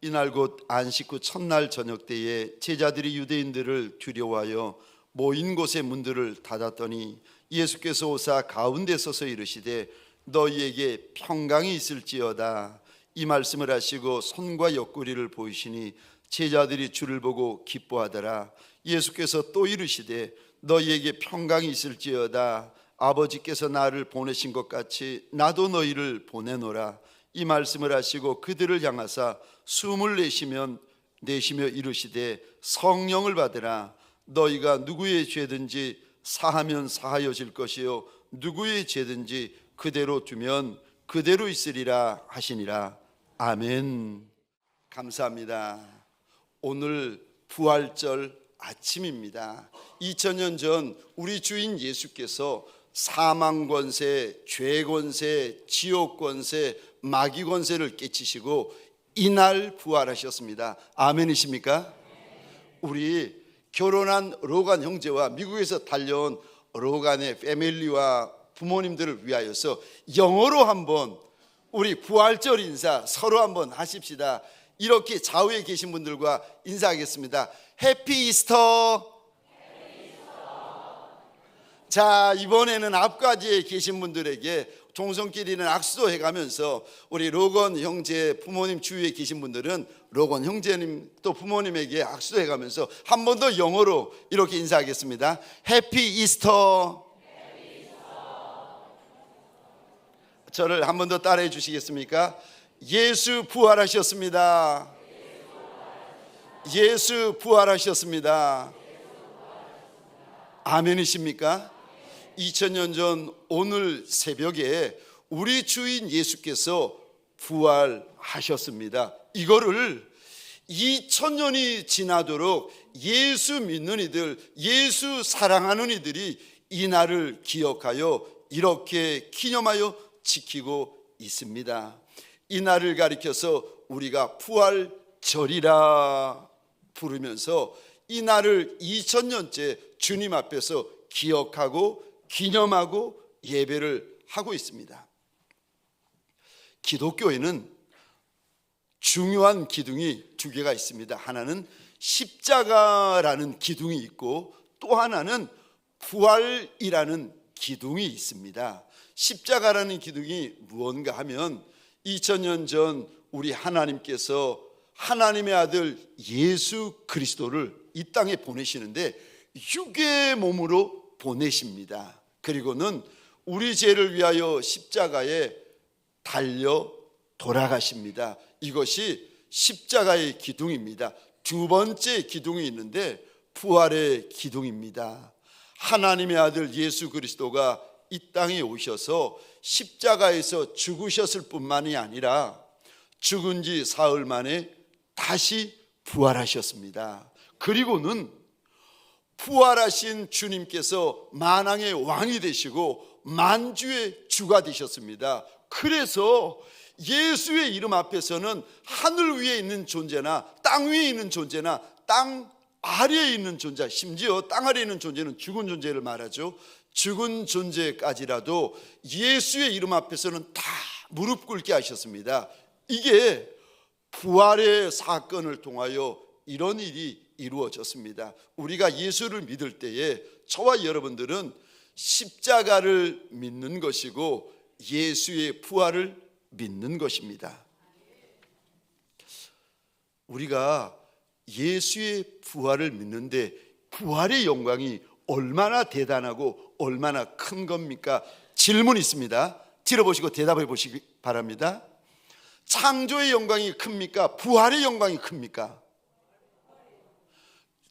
이날 곧 안식 후 첫날 저녁 때에 제자들이 유대인들을 두려워하여 모인 곳의 문들을 닫았더니 예수께서 오사 가운데 서서 이르시되 너희에게 평강이 있을지어다. 이 말씀을 하시고 손과 옆구리를 보이시니 제자들이 주를 보고 기뻐하더라. 예수께서 또 이르시되 너희에게 평강이 있을지어다. 아버지께서 나를 보내신 것 같이 나도 너희를 보내노라. 이 말씀을 하시고 그들을 향하사 숨을 내쉬며 이르시되 성령을 받으라. 너희가 누구의 죄든지 사하면 사하여질 것이요 누구의 죄든지 그대로 두면 그대로 있으리라 하시니라. 아멘. 감사합니다. 오늘 부활절 아침입니다. 2000년 전 우리 주인 예수께서 사망 권세, 죄 권세, 지옥 권세, 마귀 권세를 깨치시고 이날 부활하셨습니다. 아멘이십니까? 우리 결혼한 로간 형제와 미국에서 달려온 로간의 패밀리와 부모님들을 위하여서 영어로 한번 우리 부활절 인사 서로 한번 하십시다. 이렇게 좌우에 계신 분들과 인사하겠습니다. 해피 이스터. 자, 이번에는 앞까지에 계신 분들에게 종손끼리는 악수도 해가면서 우리 로건 형제 부모님 주위에 계신 분들은 로건 형제님 또 부모님에게 악수도 해가면서 한 번 더 영어로 이렇게 인사하겠습니다. 해피 이스터. 저를 한 번 더 따라해 주시겠습니까? 예수 부활하셨습니다. 예수 부활하셨습니다. 아멘이십니까? 2000년 전 오늘 새벽에 우리 주인 예수께서 부활하셨습니다. 이거를 2000년이 지나도록 예수 믿는 이들, 예수 사랑하는 이들이 이 날을 기억하여 이렇게 기념하여 지키고 있습니다. 이 날을 가리켜서 우리가 부활절이라 부르면서 이 날을 2000년째 주님 앞에서 기억하고 기념하고 예배를 하고 있습니다. 기독교에는 중요한 기둥이 두 개가 있습니다. 하나는 십자가라는 기둥이 있고 또 하나는 부활이라는 기둥이 있습니다. 십자가라는 기둥이 무언가 하면 2000년 전 우리 하나님께서 하나님의 아들 예수 그리스도를 이 땅에 보내시는데 육의 몸으로 보내십니다. 그리고는 우리 죄를 위하여 십자가에 달려 돌아가십니다. 이것이 십자가의 기둥입니다. 두 번째 기둥이 있는데 부활의 기둥입니다. 하나님의 아들 예수 그리스도가 이 땅에 오셔서 십자가에서 죽으셨을 뿐만이 아니라 죽은 지 사흘 만에 다시 부활하셨습니다. 그리고는 부활하신 주님께서 만왕의 왕이 되시고 만주의 주가 되셨습니다. 그래서 예수의 이름 앞에서는 하늘 위에 있는 존재나 땅 위에 있는 존재나 땅 아래에 있는 존재, 심지어 땅 아래에 있는 존재는 죽은 존재를 말하죠. 죽은 존재까지라도 예수의 이름 앞에서는 다 무릎 꿇게 하셨습니다. 이게 부활의 사건을 통하여 이런 일이 이루어졌습니다. 우리가 예수를 믿을 때에 저와 여러분들은 십자가를 믿는 것이고 예수의 부활을 믿는 것입니다. 우리가 예수의 부활을 믿는데 부활의 영광이 얼마나 대단하고 얼마나 큰 겁니까? 질문 있습니다. 들어보시고 대답해 보시기 바랍니다. 창조의 영광이 큽니까? 부활의 영광이 큽니까?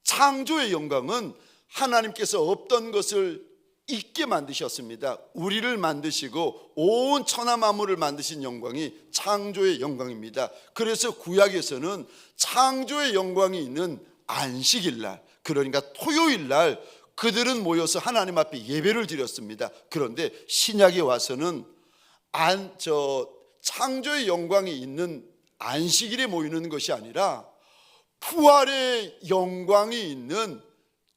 창조의 영광은 하나님께서 없던 것을 있게 만드셨습니다. 우리를 만드시고 온 천하 만물을 만드신 영광이 창조의 영광입니다. 그래서 구약에서는 창조의 영광이 있는 안식일 날, 그러니까 토요일 날 그들은 모여서 하나님 앞에 예배를 드렸습니다. 그런데 신약에 와서는 창조의 영광이 있는 안식일에 모이는 것이 아니라 부활의 영광이 있는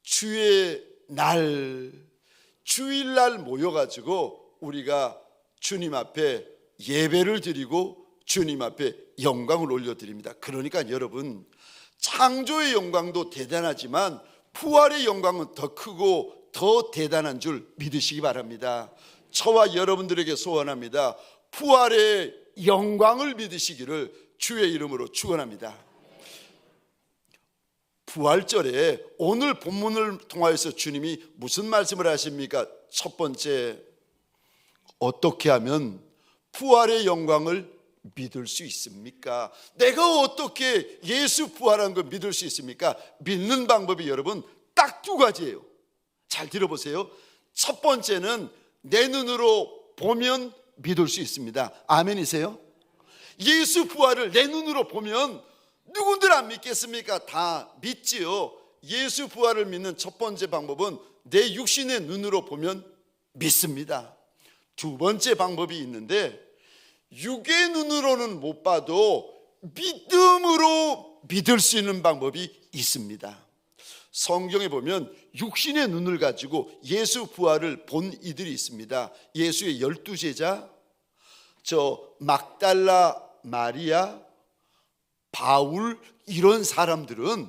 주의 날, 주일날 모여가지고 우리가 주님 앞에 예배를 드리고 주님 앞에 영광을 올려드립니다. 그러니까 여러분, 창조의 영광도 대단하지만 부활의 영광은 더 크고 더 대단한 줄 믿으시기 바랍니다. 저와 여러분들에게 소원합니다. 부활의 영광을 믿으시기를 주의 이름으로 축원합니다. 부활절에 오늘 본문을 통하여서 주님이 무슨 말씀을 하십니까? 첫 번째, 어떻게 하면 부활의 영광을 믿을 수 있습니까? 내가 어떻게 예수 부활한 걸 믿을 수 있습니까? 믿는 방법이 여러분 딱 두 가지예요. 잘 들어보세요. 첫 번째는 내 눈으로 보면 믿을 수 있습니다. 아멘이세요? 예수 부활을 내 눈으로 보면 누군들 안 믿겠습니까? 다 믿지요. 예수 부활을 믿는 첫 번째 방법은 내 육신의 눈으로 보면 믿습니다. 두 번째 방법이 있는데, 육의 눈으로는 못 봐도 믿음으로 믿을 수 있는 방법이 있습니다. 성경에 보면 육신의 눈을 가지고 예수 부활을 본 이들이 있습니다. 예수의 12제자, 막달라 마리아, 바울, 이런 사람들은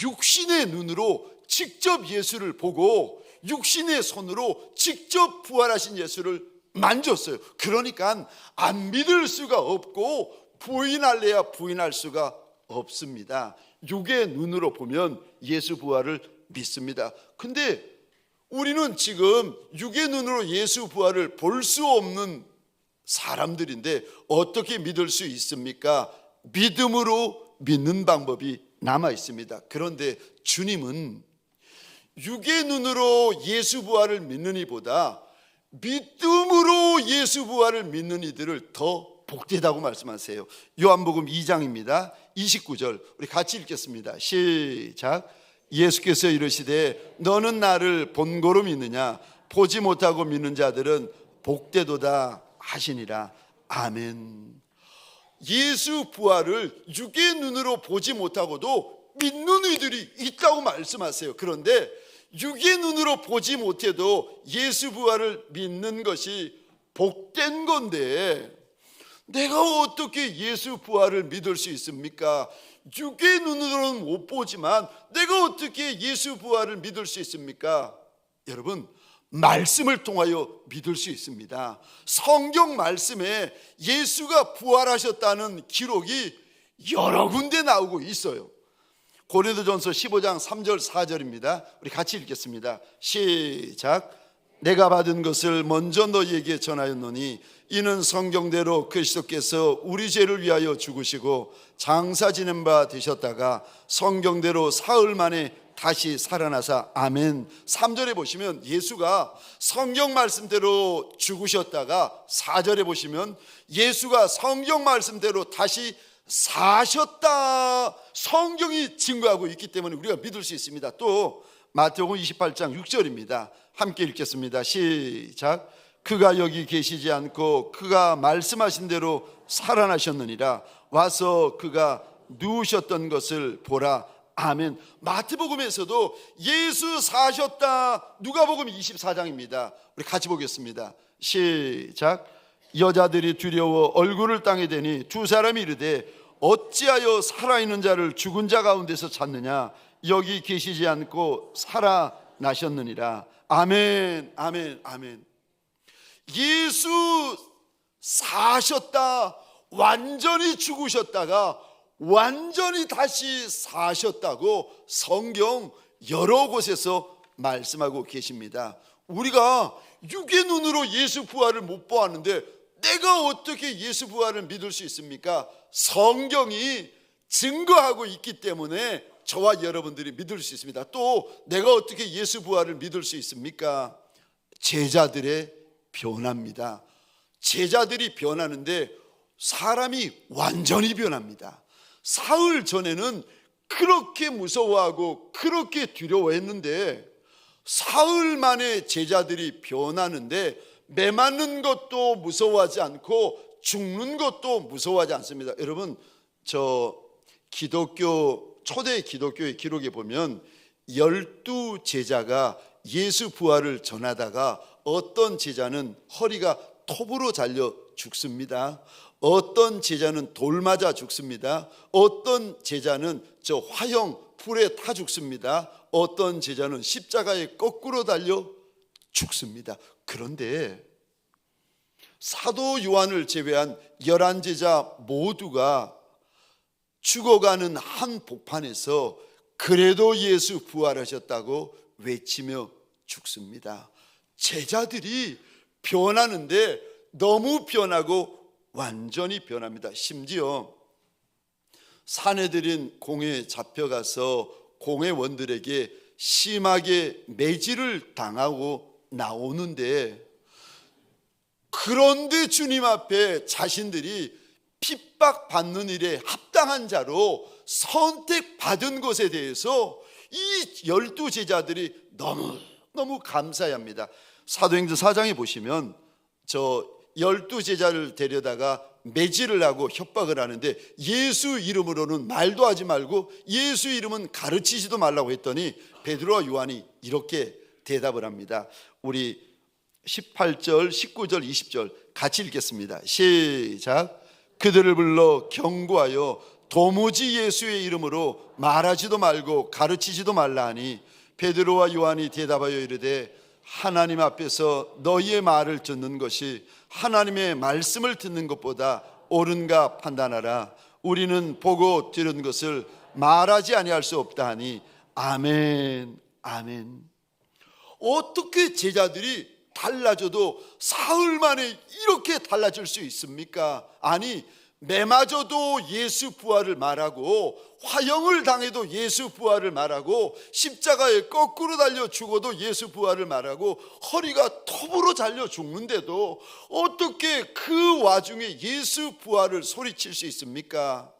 육신의 눈으로 직접 예수를 보고 육신의 손으로 직접 부활하신 예수를 만졌어요. 그러니까 안 믿을 수가 없고 부인할래야 부인할 수가 없습니다. 육의 눈으로 보면 예수 부활을 믿습니다. 근데 우리는 지금 육의 눈으로 예수 부활을 볼 수 없는 사람들인데 어떻게 믿을 수 있습니까? 믿음으로 믿는 방법이 남아 있습니다. 그런데 주님은 육의 눈으로 예수 부활을 믿는 이보다 믿음으로 예수 부활을 믿는 이들을 더 복되다고 말씀하세요. 요한복음 2장입니다. 29절 우리 같이 읽겠습니다. 시작. 예수께서 이르시되 너는 나를 본고로 믿느냐? 보지 못하고 믿는 자들은 복되도다 하시니라. 아멘. 예수 부활을 육의 눈으로 보지 못하고도 믿는 이들이 있다고 말씀하세요. 그런데 육의 눈으로 보지 못해도 예수 부활을 믿는 것이 복된 건데 내가 어떻게 예수 부활을 믿을 수 있습니까? 육의 눈으로는 못 보지만 내가 어떻게 예수 부활을 믿을 수 있습니까? 여러분, 말씀을 통하여 믿을 수 있습니다. 성경 말씀에 예수가 부활하셨다는 기록이 여러 군데 나오고 있어요. 고린도전서 15장 3절 4절입니다. 우리 같이 읽겠습니다. 시작. 내가 받은 것을 먼저 너희에게 전하였노니 이는 성경대로 그리스도께서 우리 죄를 위하여 죽으시고 장사 지낸 바 되셨다가 성경대로 사흘 만에 다시 살아나사. 아멘. 3절에 보시면 예수가 성경 말씀대로 죽으셨다가 4절에 보시면 예수가 성경 말씀대로 다시 사셨다. 성경이 증거하고 있기 때문에 우리가 믿을 수 있습니다. 또 마태복음 28장 6절입니다. 함께 읽겠습니다. 시작. 그가 여기 계시지 않고 그가 말씀하신 대로 살아나셨느니라. 와서 그가 누우셨던 것을 보라. 아멘. 마태복음에서도 예수 사셨다. 누가복음 24장입니다. 우리 같이 보겠습니다. 시작. 여자들이 두려워 얼굴을 땅에 대니 두 사람이 이르되 어찌하여 살아있는 자를 죽은 자 가운데서 찾느냐? 여기 계시지 않고 살아나셨느니라. 아멘. 아멘. 아멘. 예수 사셨다. 완전히 죽으셨다가 완전히 다시 사셨다고 성경 여러 곳에서 말씀하고 계십니다. 우리가 육의 눈으로 예수 부활을 못 보았는데 내가 어떻게 예수 부활을 믿을 수 있습니까? 성경이 증거하고 있기 때문에 저와 여러분들이 믿을 수 있습니다. 또 내가 어떻게 예수 부활을 믿을 수 있습니까? 제자들의 변화입니다. 제자들이 변하는데 사람이 완전히 변합니다. 사흘 전에는 그렇게 무서워하고 그렇게 두려워했는데 사흘 만에 제자들이 변하는데 매 맞는 것도 무서워하지 않고 죽는 것도 무서워하지 않습니다. 여러분, 초대 기독교의 기록에 보면 12제자가 예수 부활을 전하다가 어떤 제자는 허리가 톱으로 잘려 죽습니다. 어떤 제자는 돌 맞아 죽습니다. 어떤 제자는 저 화형 불에 타 죽습니다. 어떤 제자는 십자가에 거꾸로 달려 죽습니다. 그런데 사도 요한을 제외한 11제자 모두가 죽어가는 한 복판에서 그래도 예수 부활하셨다고 외치며 죽습니다. 제자들이 변하는데 너무 변하고 완전히 변합니다. 심지어 사내들인 공회에 잡혀가서 공회원들에게 심하게 매질을 당하고 나오는데, 그런데 주님 앞에 자신들이 핍박받는 일에 합당한 자로 선택받은 것에 대해서 이 12제자들이 너무 감사합니다. 사도행전 4장에 보시면 저 12제자를 데려다가 매질을 하고 협박을 하는데, 예수 이름으로는 말도 하지 말고 예수 이름은 가르치지도 말라고 했더니 베드로와 요한이 이렇게 대답을 합니다. 우리 18절, 19절, 20절 같이 읽겠습니다. 시작. 그들을 불러 경고하여 도무지 예수의 이름으로 말하지도 말고 가르치지도 말라 하니, 베드로와 요한이 대답하여 이르되 하나님 앞에서 너희의 말을 듣는 것이 하나님의 말씀을 듣는 것보다 옳은가 판단하라. 우리는 보고 들은 것을 말하지 아니할 수 없다 하니 아멘 아멘. 어떻게 제자들이 달라져도 사흘 만에 이렇게 달라질 수 있습니까? 아니, 매맞아도 예수 부활을 말하고 화형을 당해도 예수 부활을 말하고 십자가에 거꾸로 달려 죽어도 예수 부활을 말하고 허리가 톱으로 잘려 죽는데도 어떻게 그 와중에 예수 부활을 소리칠 수 있습니까?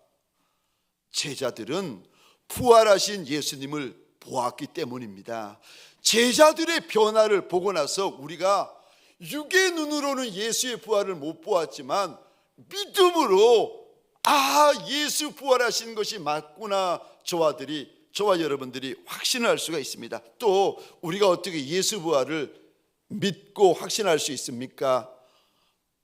제자들은 부활하신 예수님을 보았기 때문입니다. 제자들의 변화를 보고 나서 우리가 육의 눈으로는 예수의 부활을 못 보았지만 믿음으로 예수 부활하신 것이 맞구나, 저와 여러분들이 확신을 할 수가 있습니다. 또 우리가 어떻게 예수 부활을 믿고 확신할 수 있습니까?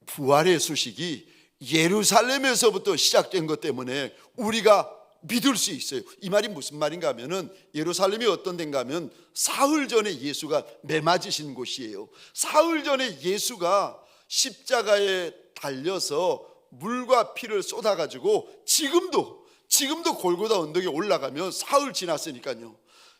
부활의 소식이 예루살렘에서부터 시작된 것 때문에 우리가 믿을 수 있어요. 이 말이 무슨 말인가 하면은, 예루살렘이 어떤 데인가 하면 사흘 전에 예수가 매맞으신 곳이에요. 사흘 전에 예수가 십자가에 달려서 물과 피를 쏟아가지고 지금도 골고다 언덕에 올라가면, 사흘 지났으니까요,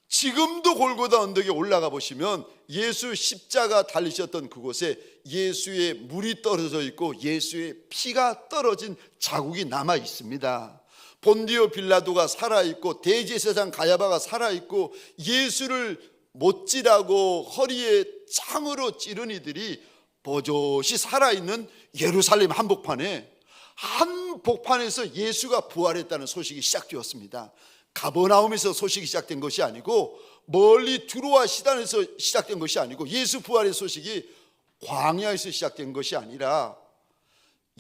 지금도 골고다 언덕에 올라가 보시면 예수 십자가 달리셨던 그곳에 예수의 물이 떨어져 있고 예수의 피가 떨어진 자국이 남아 있습니다. 본디오 빌라도가 살아있고 대제사장 가야바가 살아있고 예수를 못지라고 허리에 창으로 찌른 이들이 버젓이 살아있는 예루살렘 한복판에서 예수가 부활했다는 소식이 시작되었습니다. 가버나움에서 소식이 시작된 것이 아니고, 멀리 두로와 시단에서 시작된 것이 아니고, 예수 부활의 소식이 광야에서 시작된 것이 아니라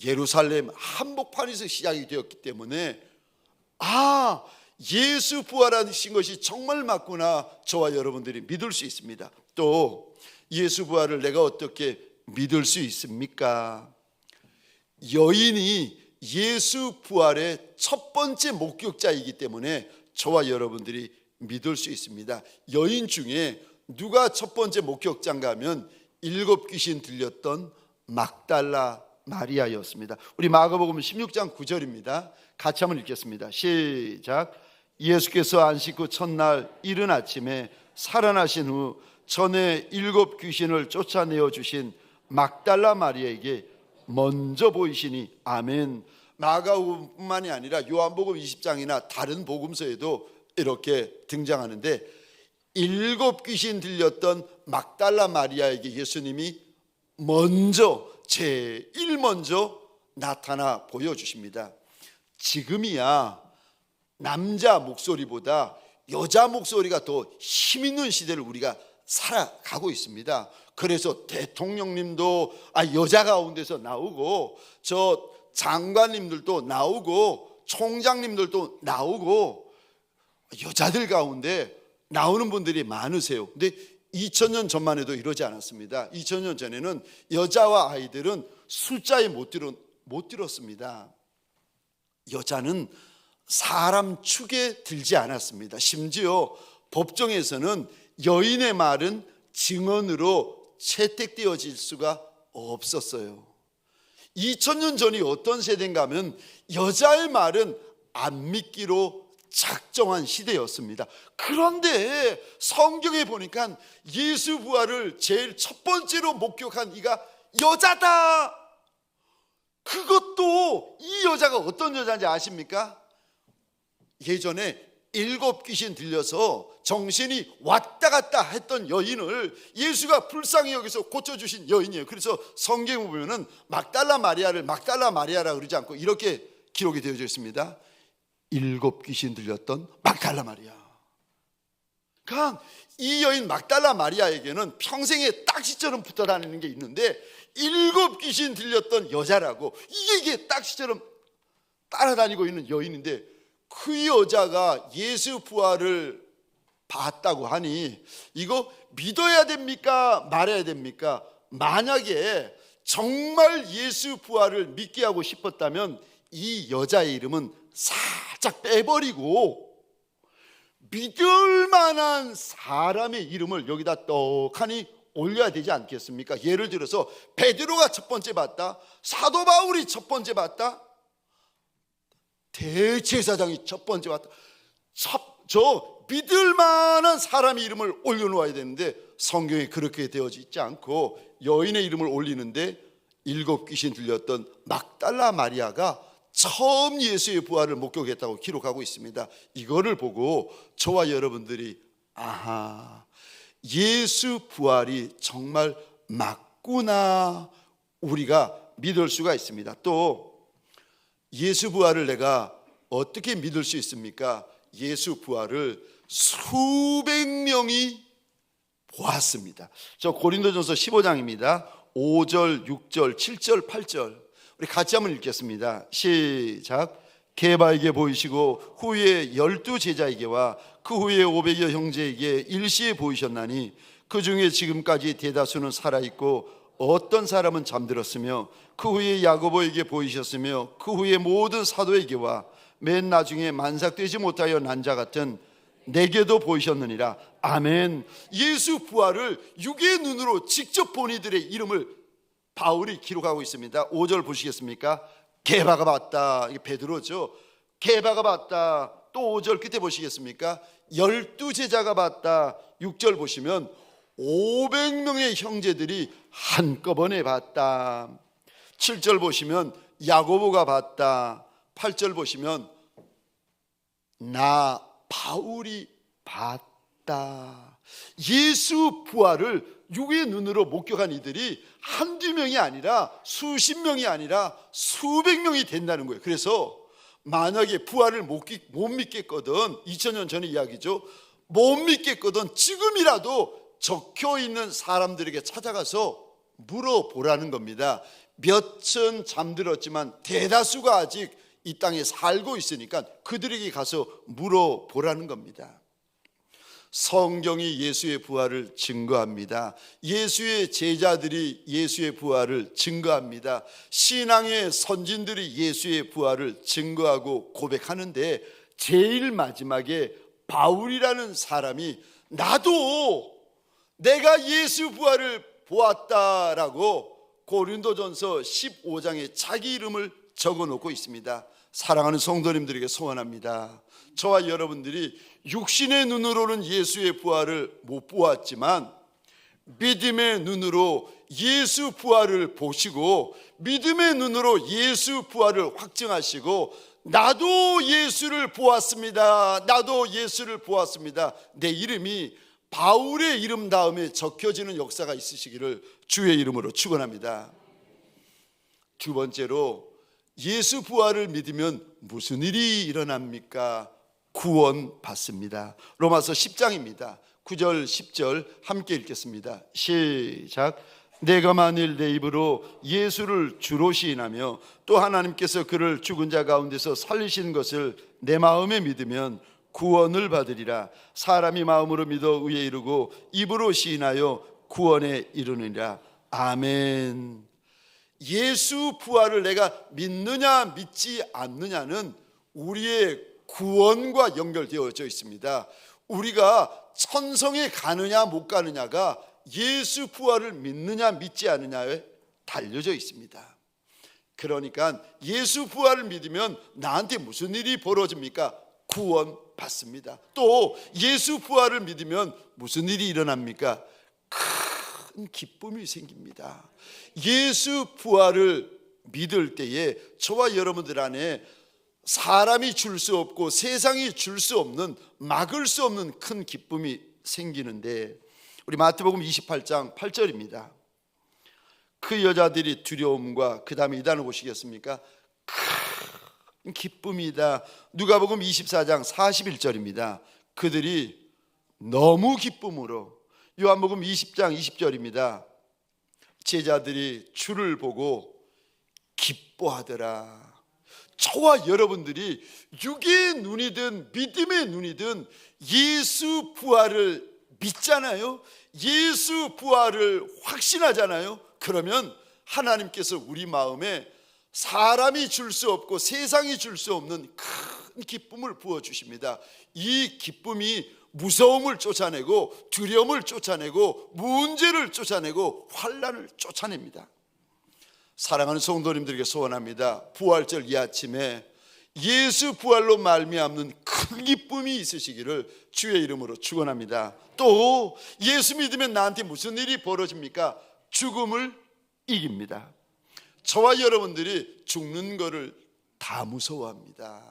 예루살렘 한복판에서 시작이 되었기 때문에 예수 부활하신 것이 정말 맞구나, 저와 여러분들이 믿을 수 있습니다. 또 예수 부활을 내가 어떻게 믿을 수 있습니까? 여인이 예수 부활의 첫 번째 목격자이기 때문에 저와 여러분들이 믿을 수 있습니다. 여인 중에 누가 첫 번째 목격자인가 하면 7 귀신 들렸던 막달라 마리아였습니다. 우리 마가복음 16장 9절입니다. 같이 한번 읽겠습니다. 시작. 예수께서 안식 후 첫날 이른 아침에 살아나신 후 전에 7 귀신을 쫓아내어 주신 막달라 마리아에게 먼저 보이시니 아멘. 마가복음뿐만이 아니라 요한복음 20장이나 다른 복음서에도 이렇게 등장하는데, 7 귀신 들렸던 막달라 마리아에게 예수님이 제일 먼저 나타나 보여주십니다. 지금이야 남자 목소리보다 여자 목소리가 더 힘있는 시대를 우리가 살아가고 있습니다. 그래서 대통령님도 여자 가운데서 나오고, 저 장관님들도 나오고, 총장님들도 나오고, 여자들 가운데 나오는 분들이 많으세요. 근데 2000년 전만 해도 이러지 않았습니다. 2000년 전에는 여자와 아이들은 숫자에 못 못 들었습니다. 여자는 사람 축에 들지 않았습니다. 심지어 법정에서는 여인의 말은 증언으로 채택되어질 수가 없었어요. 2000년 전이 어떤 세대인가 하면 여자의 말은 안 믿기로 작정한 시대였습니다. 그런데 성경에 보니까 예수 부활을 제일 첫 번째로 목격한 이가 여자다. 그것도 이 여자가 어떤 여자인지 아십니까? 예전에 7 귀신 들려서 정신이 왔다 갔다 했던 여인을 예수가 불쌍히 여기서 고쳐주신 여인이에요. 그래서 성경에 보면은 막달라 마리아를 막달라 마리아라 그러지 않고 이렇게 기록이 되어져 있습니다. 7 귀신 들렸던 막달라 마리아. 그러니까 이 여인 막달라 마리아에게는 평생에 딱지처럼 붙어 다니는 게 있는데 7 귀신 들렸던 여자라고 이게 딱지처럼 따라다니고 있는 여인인데 그 여자가 예수 부활을 봤다고 하니 이거 믿어야 됩니까? 말아야 됩니까? 만약에 정말 예수 부활을 믿게 하고 싶었다면 이 여자의 이름은 살짝 빼버리고 믿을 만한 사람의 이름을 여기다 떡하니 올려야 되지 않겠습니까? 예를 들어서 베드로가 첫 번째 봤다, 사도 바울이 첫 번째 봤다, 대제사장이 첫 번째 봤다. 저 믿을 만한 사람의 이름을 올려놓아야 되는데 성경에 그렇게 되어져 있지 않고 여인의 이름을 올리는데 7 귀신 들렸던 막달라 마리아가 처음 예수의 부활을 목격했다고 기록하고 있습니다. 이거를 보고 저와 여러분들이 아하, 예수 부활이 정말 맞구나 우리가 믿을 수가 있습니다. 또 예수 부활을 내가 어떻게 믿을 수 있습니까? 예수 부활을 수백 명이 보았습니다. 저 고린도전서 15장입니다. 5절, 6절, 7절, 8절 우리 같이 한번 읽겠습니다. 시작. 게바에게 보이시고 후에 12 제자에게와 그 후에 500여 형제에게 일시에 보이셨나니 그 중에 지금까지 대다수는 살아있고 어떤 사람은 잠들었으며 그 후에 야고보에게 보이셨으며 그 후에 모든 사도에게와 맨 나중에 만삭되지 못하여 난 자 같은 내게도 보이셨느니라. 아멘. 예수 부활을 육의 눈으로 직접 본 이들의 이름을 바울이 기록하고 있습니다. 5절 보시겠습니까? 게바가 봤다. 이게 베드로죠. 게바가 봤다. 또 5절 끝에 보시겠습니까? 12 제자가 봤다. 6절 보시면 500명의 형제들이 한꺼번에 봤다. 7절 보시면 야고보가 봤다. 8절 보시면 나 바울이 봤다. 예수 부활을 육의 눈으로 목격한 이들이 한두 명이 아니라 수십 명이 아니라 수백 명이 된다는 거예요. 그래서 만약에 부활을 못 믿겠거든, 2000년 전의 이야기죠. 못 믿겠거든 지금이라도 적혀있는 사람들에게 찾아가서 물어보라는 겁니다. 몇천 잠들었지만 대다수가 아직 이 땅에 살고 있으니까 그들에게 가서 물어보라는 겁니다. 성경이 예수의 부활을 증거합니다. 예수의 제자들이 예수의 부활을 증거합니다. 신앙의 선진들이 예수의 부활을 증거하고 고백하는데 제일 마지막에 바울이라는 사람이 나도 내가 예수 부활을 보았다라고 고린도전서 15장에 자기 이름을 적어놓고 있습니다. 사랑하는 성도님들에게 소원합니다. 저와 여러분들이 육신의 눈으로는 예수의 부활을 못 보았지만 믿음의 눈으로 예수 부활을 보시고 믿음의 눈으로 예수 부활을 확증하시고 나도 예수를 보았습니다. 나도 예수를 보았습니다. 내 이름이 바울의 이름 다음에 적혀지는 역사가 있으시기를 주의 이름으로 축원합니다. 두 번째로 예수 부활을 믿으면 무슨 일이 일어납니까? 구원 받습니다. 로마서 10장입니다. 9절 10절 함께 읽겠습니다. 시작. 내가 만일 내 입으로 예수를 주로 시인하며 또 하나님께서 그를 죽은 자 가운데서 살리신 것을 내 마음에 믿으면 구원을 받으리라. 사람이 마음으로 믿어 의에 이르고 입으로 시인하여 구원에 이르느니라. 아멘. 예수 부활을 내가 믿느냐 믿지 않느냐는 우리의 구원과 연결되어져 있습니다. 우리가 천성에 가느냐 못 가느냐가 예수 부활을 믿느냐 믿지 않느냐에 달려져 있습니다. 그러니까 예수 부활을 믿으면 나한테 무슨 일이 벌어집니까? 구원 받습니다. 또 예수 부활을 믿으면 무슨 일이 일어납니까? 큰 기쁨이 생깁니다. 예수 부활을 믿을 때에 저와 여러분들 안에 사람이 줄 수 없고 세상이 줄 수 없는, 막을 수 없는 큰 기쁨이 생기는데, 우리 마태복음 28장 8절입니다. 그 여자들이 두려움과 그 다음에 이 단어 보시겠습니까? 큰 기쁨이다. 누가복음 24장 41절입니다. 그들이 너무 기쁨으로. 요한복음 20장 20절입니다. 제자들이 주를 보고 기뻐하더라. 저와 여러분들이 육의 눈이든 믿음의 눈이든 예수 부활을 믿잖아요. 예수 부활을 확신하잖아요. 그러면 하나님께서 우리 마음에 사람이 줄 수 없고 세상이 줄 수 없는 큰 기쁨을 부어주십니다. 이 기쁨이 무서움을 쫓아내고 두려움을 쫓아내고 문제를 쫓아내고 환난을 쫓아냅니다. 사랑하는 성도님들에게 소원합니다. 부활절 이 아침에 예수 부활로 말미암는 큰 기쁨이 있으시기를 주의 이름으로 축원합니다. 또 예수 믿으면 나한테 무슨 일이 벌어집니까? 죽음을 이깁니다. 저와 여러분들이 죽는 것을 다 무서워합니다.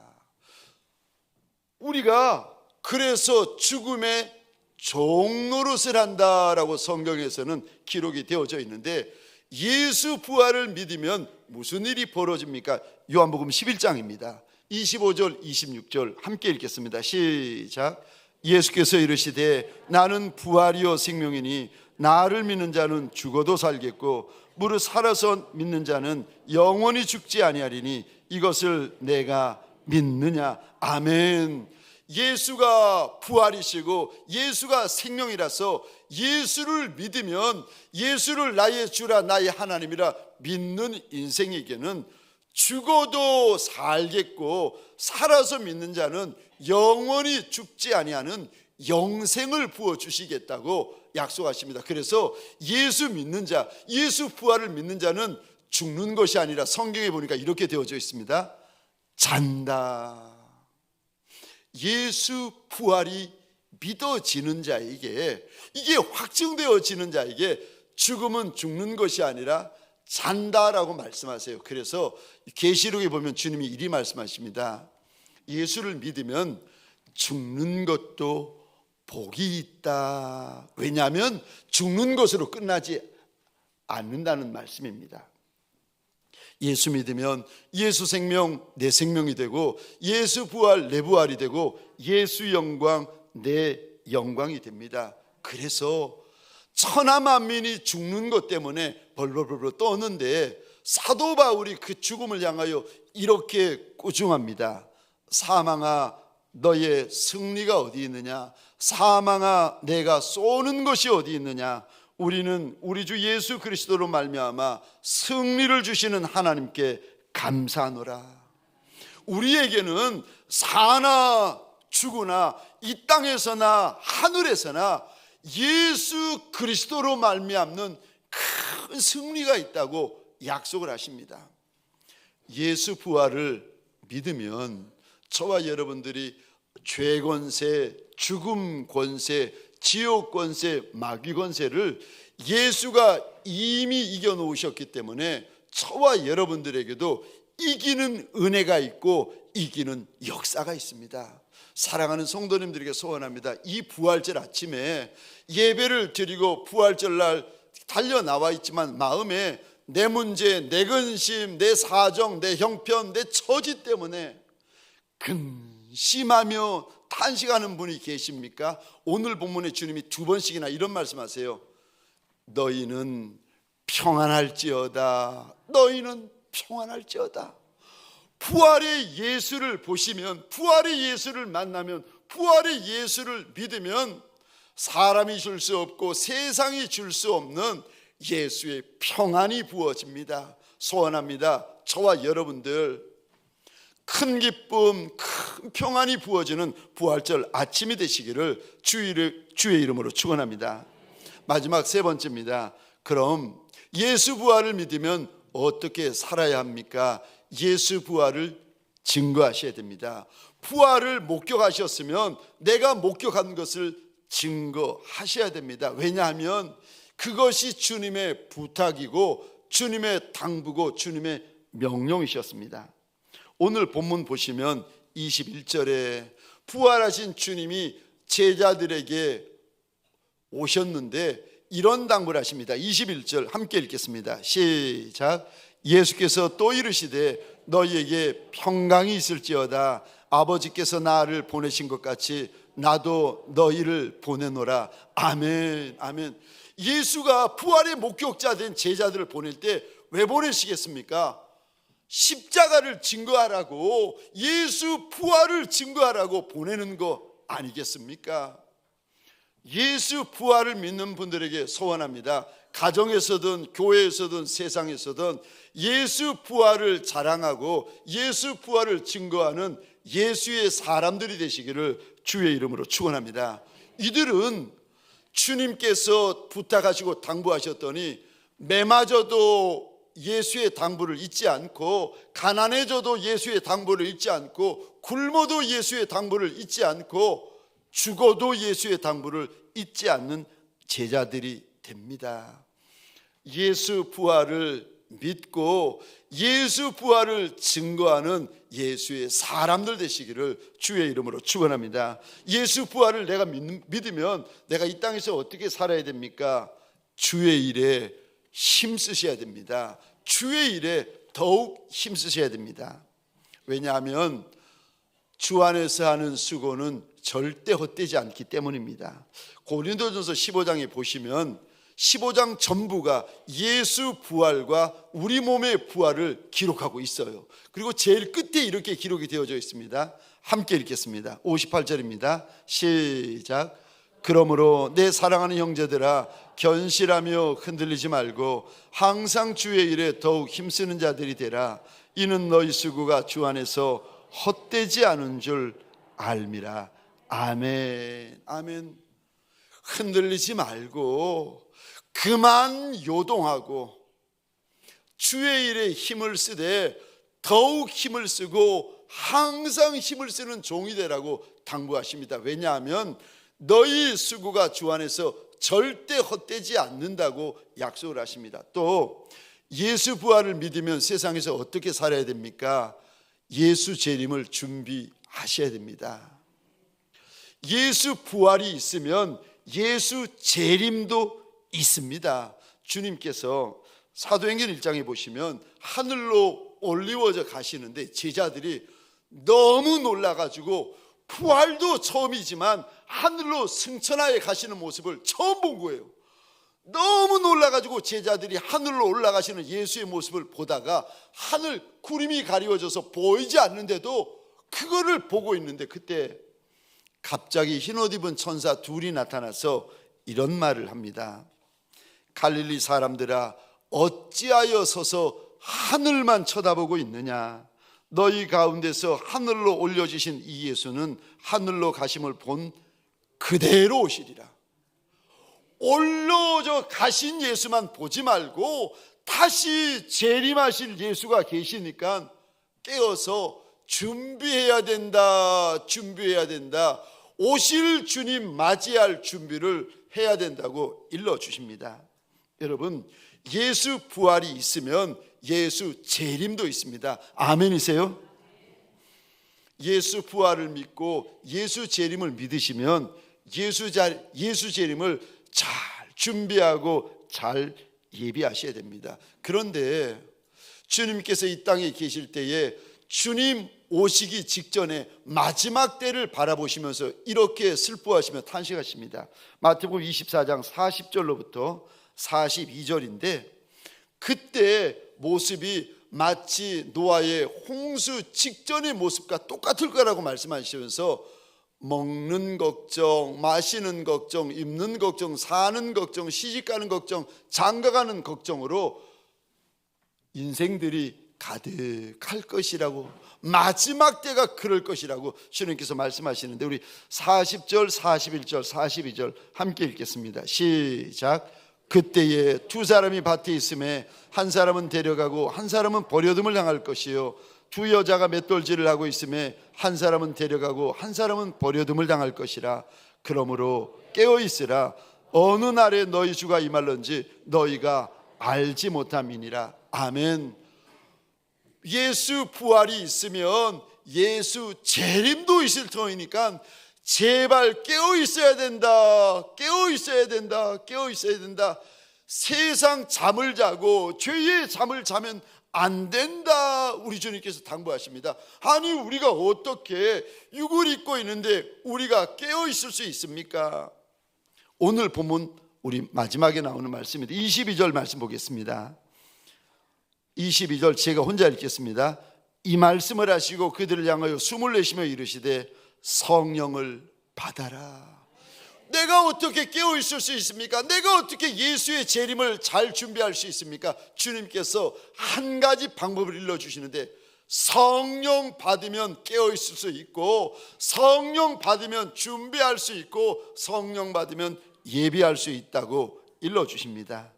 우리가 그래서 죽음의 종노릇을 한다라고 성경에서는 기록이 되어져 있는데, 예수 부활을 믿으면 무슨 일이 벌어집니까? 요한복음 11장입니다. 25절 26절 함께 읽겠습니다. 시작. 예수께서 이르시되 나는 부활이요 생명이니 나를 믿는 자는 죽어도 살겠고 무릇 살아서 믿는 자는 영원히 죽지 아니하리니 이것을 내가 믿느냐. 아멘. 예수가 부활이시고 예수가 생명이라서 예수를 믿으면, 예수를 나의 주라 나의 하나님이라 믿는 인생에게는 죽어도 살겠고 살아서 믿는 자는 영원히 죽지 아니하는 영생을 부어주시겠다고 약속하십니다. 그래서 예수 믿는 자, 예수 부활을 믿는 자는 죽는 것이 아니라 성경에 보니까 이렇게 되어져 있습니다. 잔다. 예수 부활이 믿어지는 자에게, 이게 확증되어지는 자에게 죽음은 죽는 것이 아니라 잔다라고 말씀하세요. 그래서 계시록에 보면 주님이 이리 말씀하십니다. 예수를 믿으면 죽는 것도 복이 있다. 왜냐하면 죽는 것으로 끝나지 않는다는 말씀입니다. 예수 믿으면 예수 생명 내 생명이 되고, 예수 부활 내 부활이 되고, 예수 영광 내 영광이 됩니다. 그래서 천하 만민이 죽는 것 때문에 벌벌벌 떠는데 사도 바울이 그 죽음을 향하여 이렇게 꾸중합니다. 사망아 너의 승리가 어디 있느냐? 사망아 내가 쏘는 것이 어디 있느냐? 우리는 우리 주 예수 그리스도로 말미암아 승리를 주시는 하나님께 감사하노라. 우리에게는 사나 죽으나 이 땅에서나 하늘에서나 예수 그리스도로 말미암는 큰 승리가 있다고 약속을 하십니다. 예수 부활을 믿으면 저와 여러분들이 죄 권세, 죽음 권세, 지옥 권세, 마귀 권세를 예수가 이미 이겨놓으셨기 때문에 저와 여러분들에게도 이기는 은혜가 있고 이기는 역사가 있습니다. 사랑하는 성도님들에게 소원합니다. 이 부활절 아침에 예배를 드리고 부활절 날 달려나와 있지만 마음에 내 문제, 내 근심, 내 사정, 내 형편, 내 처지 때문에 근심하며 탄식하는 분이 계십니까? 오늘 본문에 주님이 두 번씩이나 이런 말씀하세요. 너희는 평안할지어다. 너희는 평안할지어다. 부활의 예수를 보시면, 부활의 예수를 만나면, 부활의 예수를 믿으면 사람이 줄 수 없고 세상이 줄 수 없는 예수의 평안이 부어집니다. 소원합니다. 저와 여러분들 큰 기쁨, 큰 평안이 부어지는 부활절 아침이 되시기를 주의 이름으로 축원합니다. 마지막 세 번째입니다. 그럼 예수 부활을 믿으면 어떻게 살아야 합니까? 예수 부활을 증거하셔야 됩니다. 부활을 목격하셨으면 내가 목격한 것을 증거하셔야 됩니다. 왜냐하면 그것이 주님의 부탁이고 주님의 당부고 주님의 명령이셨습니다. 오늘 본문 보시면 21절에 부활하신 주님이 제자들에게 오셨는데 이런 당부를 하십니다. 21절 함께 읽겠습니다. 시작. 예수께서 또 이르시되 너희에게 평강이 있을지어다. 아버지께서 나를 보내신 것 같이 나도 너희를 보내노라. 아멘. 아멘. 예수가 부활의 목격자 된 제자들을 보낼 때 왜 보내시겠습니까? 십자가를 증거하라고, 예수 부활을 증거하라고 보내는 거 아니겠습니까? 예수 부활을 믿는 분들에게 소원합니다. 가정에서든 교회에서든 세상에서든 예수 부활을 자랑하고 예수 부활을 증거하는 예수의 사람들이 되시기를 주의 이름으로 축원합니다. 이들은 주님께서 부탁하시고 당부하셨더니 매맞아도 예수의 당부를 잊지 않고, 가난해져도 예수의 당부를 잊지 않고, 굶어도 예수의 당부를 잊지 않고, 죽어도 예수의 당부를 잊지 않는 제자들이 됩니다. 예수 부활을 믿고 예수 부활을 증거하는 예수의 사람들 되시기를 주의 이름으로 축원합니다. 예수 부활을 내가 믿으면 내가 이 땅에서 어떻게 살아야 됩니까? 주의 일에 힘쓰셔야 됩니다. 주의 일에 더욱 힘쓰셔야 됩니다. 왜냐하면 주 안에서 하는 수고는 절대 헛되지 않기 때문입니다. 고린도전서 15장에 보시면 15장 전부가 예수 부활과 우리 몸의 부활을 기록하고 있어요. 그리고 제일 끝에 이렇게 기록이 되어져 있습니다. 함께 읽겠습니다. 58절입니다. 시작. 그러므로 내 사랑하는 형제들아 견실하며 흔들리지 말고 항상 주의 일에 더욱 힘쓰는 자들이 되라. 이는 너희 수고가 주 안에서 헛되지 않은 줄 알미라. 아멘. 아멘. 흔들리지 말고 그만 요동하고 주의 일에 힘을 쓰되 더욱 힘을 쓰고 항상 힘을 쓰는 종이 되라고 당부하십니다. 왜냐하면 너희 수고가 주 안에서 절대 헛되지 않는다고 약속을 하십니다. 또 예수 부활을 믿으면 세상에서 어떻게 살아야 됩니까? 예수 재림을 준비하셔야 됩니다. 예수 부활이 있으면 예수 재림도 있습니다. 주님께서 사도행전 1장에 보시면 하늘로 올리워져 가시는데 제자들이 너무 놀라가지고 부활도 처음이지만 하늘로 승천하여 가시는 모습을 처음 본 거예요. 너무 놀라가지고 제자들이 하늘로 올라가시는 예수의 모습을 보다가 하늘 구름이 가리워져서 보이지 않는데도 그거를 보고 있는데 그때 갑자기 흰옷 입은 천사 둘이 나타나서 이런 말을 합니다. 갈릴리 사람들아 어찌하여 서서 하늘만 쳐다보고 있느냐. 너희 가운데서 하늘로 올려주신 이 예수는 하늘로 가심을 본 그대로 오시리라. 올려져 가신 예수만 보지 말고 다시 재림하실 예수가 계시니까 깨어서 준비해야 된다. 준비해야 된다. 오실 주님 맞이할 준비를 해야 된다고 일러주십니다. 여러분, 예수 부활이 있으면 예수 재림도 있습니다. 아멘이세요? 예수 부활을 믿고 예수 재림을 믿으시면 예수 재림을 잘 준비하고 잘 예비하셔야 됩니다. 그런데 주님께서 이 땅에 계실 때에 주님 오시기 직전에 마지막 때를 바라보시면서 이렇게 슬퍼하시며 탄식하십니다. 마태복음 24장 40절로부터 42절인데 그때 모습이 마치 노아의 홍수 직전의 모습과 똑같을 거라고 말씀하시면서 먹는 걱정, 마시는 걱정, 입는 걱정, 사는 걱정, 시집가는 걱정, 장가가는 걱정으로 인생들이 가득할 것이라고, 마지막 때가 그럴 것이라고 주님께서 말씀하시는데, 우리 40절, 41절, 42절 함께 읽겠습니다. 시작. 그때에 두 사람이 밭에 있음에 한 사람은 데려가고 한 사람은 버려둠을 당할 것이요, 두 여자가 맷돌질을 하고 있음에 한 사람은 데려가고 한 사람은 버려둠을 당할 것이라. 그러므로 깨어 있으라. 어느 날에 너희 주가 임할런지 너희가 알지 못함이니라. 아멘. 예수 부활이 있으면 예수 재림도 있을 터이니까 제발 깨어 있어야 된다. 깨어 있어야 된다. 깨어 있어야 된다. 세상 잠을 자고 죄의 잠을 자면 안 된다. 우리 주님께서 당부하십니다. 아니, 우리가 어떻게 육을 입고 있는데 우리가 깨어 있을 수 있습니까? 오늘 본문 우리 마지막에 나오는 말씀입니다. 22절 말씀 보겠습니다. 22절 제가 혼자 읽겠습니다. 이 말씀을 하시고 그들을 향하여 숨을 내쉬며 이르시되 성령을 받아라. 내가 어떻게 깨어 있을 수 있습니까? 내가 어떻게 예수의 재림을 잘 준비할 수 있습니까? 주님께서 한 가지 방법을 일러주시는데, 성령 받으면 깨어 있을 수 있고, 성령 받으면 준비할 수 있고, 성령 받으면 예비할 수 있다고 일러주십니다.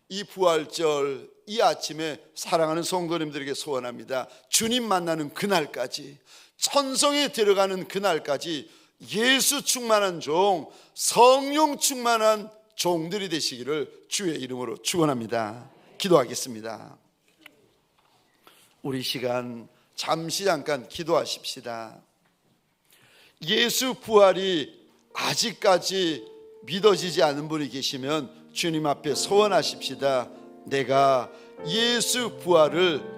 이 부활절, 이 아침에 사랑하는 성도님들에게 소원합니다. 주님 만나는 그날까지, 천성에 들어가는 그날까지 예수 충만한 종, 성령 충만한 종들이 되시기를 주의 이름으로 축원합니다. 기도하겠습니다. 우리 시간 잠시 잠깐 기도하십시다. 예수 부활이 아직까지 믿어지지 않은 분이 계시면 주님 앞에 소원하십시다. 내가 예수 부활을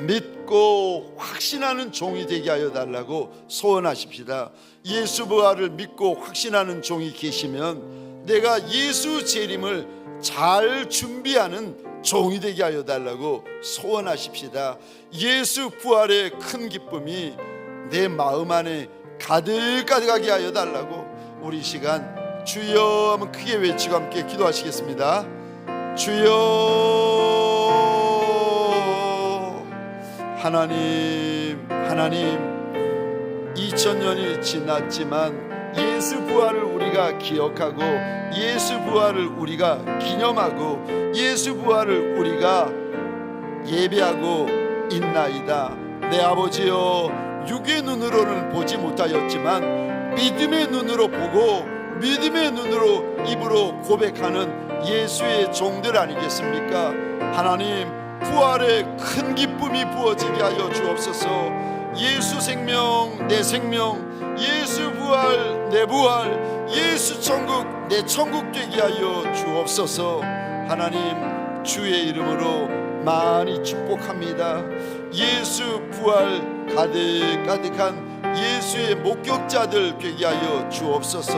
믿고 확신하는 종이 되게 하여 달라고 소원하십시다. 예수 부활을 믿고 확신하는 종이 계시면 내가 예수 재림을 잘 준비하는 종이 되게 하여 달라고 소원하십시다. 예수 부활의 큰 기쁨이 내 마음 안에 가득가득하게 하여 달라고 우리 시간 주여 한번 크게 외치고 함께 기도하시겠습니다. 주여, 하나님, 2000년이 지났지만 예수 부활을 우리가 기억하고 예수 부활을 우리가 기념하고 예수 부활을 우리가 예배하고 있나이다. 내 아버지여, 육의 눈으로는 보지 못하였지만 믿음의 눈으로 보고 믿음의 눈으로 입으로 고백하는 예수의 종들 아니겠습니까? 하나님, 부활의 큰 기쁨이 부어지게 하여 주옵소서. 예수 생명, 내 생명, 예수 부활, 내 부활, 예수 천국, 내 천국 되게 하여 주옵소서. 하나님, 주의 이름으로 많이 축복합니다. 예수 부활 가득가득한 예수의 목격자들 되게 하여 주옵소서.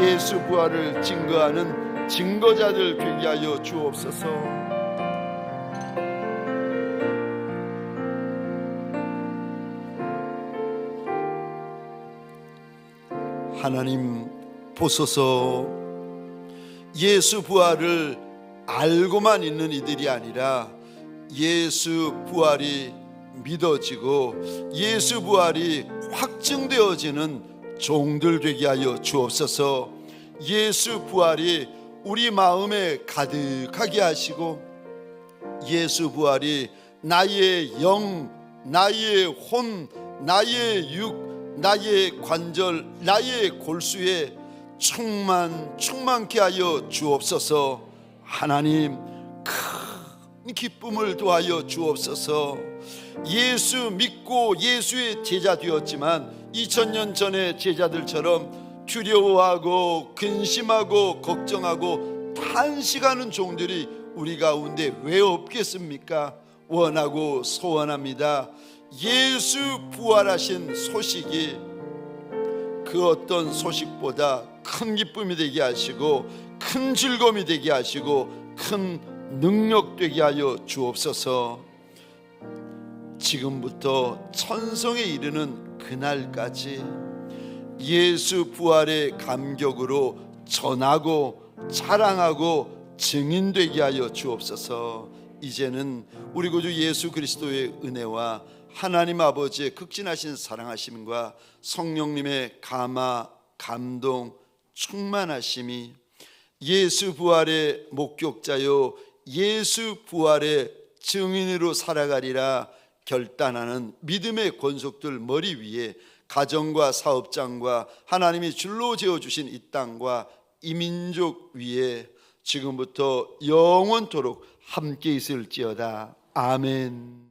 예수 부활을 증거하는 증거자들 되게 하여 주옵소서. 하나님 보소서. 예수 부활을 알고만 있는 이들이 아니라 예수 부활이 믿어지고 예수 부활이 확증되어지는 종들 되게 하여 주옵소서. 예수 부활이 우리 마음에 가득하게 하시고 예수 부활이 나의 영, 나의 혼, 나의 육, 나의 관절, 나의 골수에 충만케 하여 주옵소서. 하나님, 큰 기쁨을 더하여 주옵소서. 예수 믿고 예수의 제자 되었지만 2000년 전의 제자들처럼 두려워하고 근심하고 걱정하고 탄식하는 종들이 우리 가운데 왜 없겠습니까? 원하고 소원합니다. 예수 부활하신 소식이 그 어떤 소식보다 큰 기쁨이 되게 하시고 큰 즐거움이 되게 하시고 큰 능력 되게 하여 주옵소서. 지금부터 천성에 이르는 그날까지 예수 부활의 감격으로 전하고 자랑하고 증인되게 하여 주옵소서. 이제는 우리 구주 예수 그리스도의 은혜와 하나님 아버지의 극진하신 사랑하심과 성령님의 감화, 감동, 충만하심이 예수 부활의 목격자요 예수 부활의 증인으로 살아가리라 결단하는 믿음의 권속들 머리 위에 가정과 사업장과 하나님이 줄로 지어주신 이 땅과 이 민족 위에 지금부터 영원토록 함께 있을지어다. 아멘.